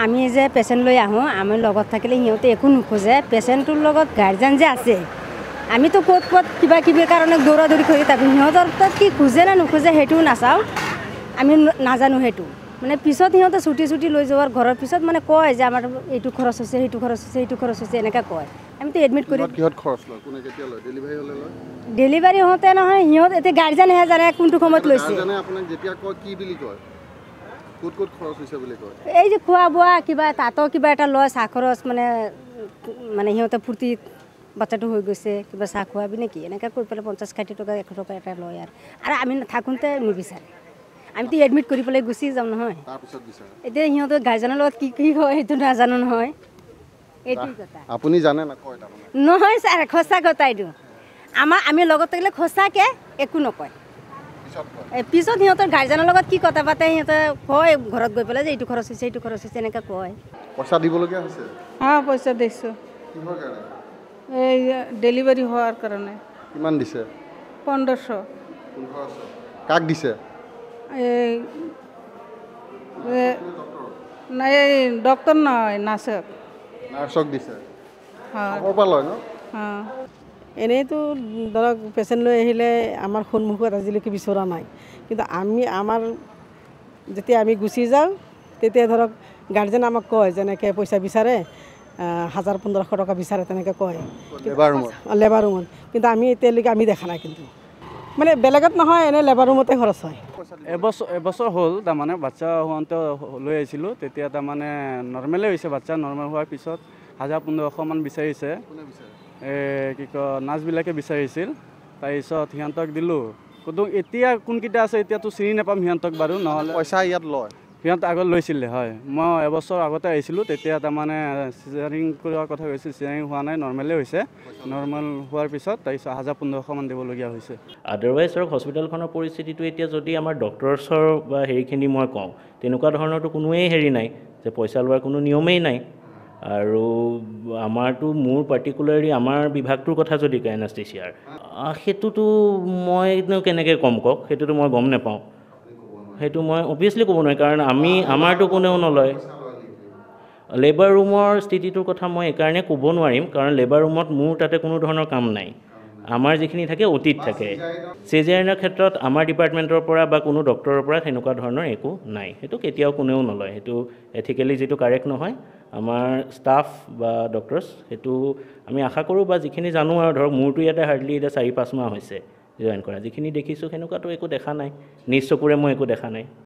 আমি যে পেচেণ্ট লৈ আহোঁ আমি লগত থাকিলে সিহঁতে একো নোখোজে পেচেণ্টটোৰ লগত গাৰ্জেন যে আছে আমিতো ক'ত কিবা কিবি কাৰণে দৌৰা দৌৰি কৰি থাকোঁ সিহঁতৰ তাত কি খোজে নে নোখোজে সেইটোও নাচাওঁ আমি নাজানো সেইটো মানে পিছত সিহঁতে ছুটি লৈ যোৱাৰ ঘৰৰ পিছত মানে কয় যে আমাৰ এইটো খৰচ হৈছে সেইটো খৰচ হৈছে এইটো খৰচ হৈছে এনেকৈ কয় আমিতো এডমিট কৰি কিহত খৰচ লয় কোনে কেতিয়া লয় ডেলিভাৰী হ'লে লয় ডেলিভাৰী হওঁতে নহয় সিহঁত এতিয়া গাৰ্জেনহে জানে কোনটো সময়ত লৈছে গাৰ্জেনে আপোনাক যেতিয়া কয় কি বুলি কয় ক'ত খৰচ হৈছে বুলি কয় এই যে খোৱা বোৱা কিবা তাতো কিবা এটা লয় চাহ খৰচ মানে সিহঁতে ফূৰ্তি বাচ্চাটো হৈ গৈছে কিবা চাহ খোৱাবি নেকি এনেকৈ কৈ পেলাই 50-60 টকা 100 টকা এটা লয় আৰু আমি থাকোঁতে নিবিচাৰে আমিতো এডমিট কৰি পেলাই গুচি যাওঁ নহয় এতিয়া সিহঁতৰ গাৰ্জেনৰ লগত কি হয় সেইটো নাজানো নহয় এইটোৱে কথা আপুনি জানে না কয় তাৰমানে নহয় ছাৰ সঁচা কথা এইটো আমি লগত থাকিলে সঁচাকৈ একো নকয় পিছত সিহঁতৰ গাৰ্জেনৰ লগত কি কথা পাতে সিহঁতে কয় ঘৰত গৈ পেলাই যে এইটো খৰচ হৈছে এইটো খৰচ হৈছে এনেকৈ কয় পইচা দিবলগীয়া হৈছে পইচা দিছোঁ কিহৰ কাৰণে এই ডেলিভাৰী হোৱাৰ কাৰণে কিমান দিছে 1500 কাক দিছে এই নাই ডক্টৰ নহয় নাৰ্ছক দিছে হয় পৰা লয় ন এনেইতো ধৰক পেচেণ্ট লৈ আহিলে আমাৰ সন্মুখত আজিলৈকে বিচৰা নাই কিন্তু আমাৰ যেতিয়া আমি গুচি যাওঁ তেতিয়া ধৰক গাৰ্জেন আমাক কয় যেনেকৈ পইচা বিচাৰে 1000-1500 টকা বিচাৰে তেনেকৈ কয় লেবাৰ ৰুমত কিন্তু আমি এতিয়ালৈকে আমি দেখা নাই কিন্তু মানে বেলেগত নহয় এনেই লেবাৰ ৰুমতে খৰচ হয় এবছৰ হ'ল তাৰমানে বাচ্চা হোৱাতে লৈ আহিছিলোঁ তেতিয়া তাৰমানে নৰ্মেলেই হৈছে বাচ্চা নৰ্মেল হোৱাৰ পিছত 1000-1500 মান বিচাৰিছে কি কয় নাৰ্ছবিলাকে বিচাৰিছিল তাৰপিছত সিহঁতক দিলোঁ কিন্তু এতিয়া কোনকেইটা আছে এতিয়াতো চিনি নাপাম সিহঁতক বাৰু নহ'লে পইচা ইয়াত লয় সিহঁত আগত লৈছিলে হয় মই এবছৰ আগতে আহিছিলোঁ তেতিয়া তাৰমানে চিজাৰিং কৰাৰ কথা কৈছিল চিজাৰিং হোৱা নাই নৰ্মেলেই হৈছে নৰ্মেল হোৱাৰ পিছত তাৰপিছত 1000-1500 মান দিবলগীয়া হৈছে আদাৰৱাইজ ধৰক হস্পিটেলখনৰ পৰিস্থিতিটো এতিয়া যদি আমাৰ ডক্টৰছৰ বা হেৰিখিনি মই কওঁ তেনেকুৱা ধৰণৰতো কোনোৱেই হেৰি নাই যে পইচা লোৱাৰ কোনো নিয়মেই নাই আৰু আমাৰতো মোৰ পাৰ্টিকুলাৰলি আমাৰ বিভাগটোৰ কথা যদি কয় এনাষ্টেচিয়াৰ সেইটোতো মই কেনেকৈ কম কওক সেইটোতো মই গম নাপাওঁ সেইটো মই অভিয়াছলি ক'ব নোৱাৰিম কাৰণ আমাৰতো কোনেও নলয় লেবাৰ ৰুমৰ স্থিতিটোৰ কথা মই এইকাৰণে ক'ব নোৱাৰিম কাৰণ লেবাৰ ৰুমত মোৰ তাতে কোনো ধৰণৰ কাম নাই আমাৰ যিখিনি থাকে অতীত থাকে চিজাৰিনৰ ক্ষেত্ৰত আমাৰ ডিপাৰ্টমেণ্টৰ পৰা বা কোনো ডক্টৰৰ পৰা তেনেকুৱা ধৰণৰ একো নাই সেইটো কেতিয়াও কোনেও নলয় সেইটো এথিকেলি যিটো কাৰেক্ট নহয় আমাৰ ষ্টাফ বা ডক্টৰছ সেইটো আমি আশা কৰোঁ বা যিখিনি জানো আৰু ধৰক মোৰতো ইয়াতে হাৰ্ডলি এতিয়া 4-5 মাহ হৈছে জইন কৰা যিখিনি দেখিছোঁ সেনেকুৱাতো একো দেখা নাই নিজ চকুৰে মই একো দেখা নাই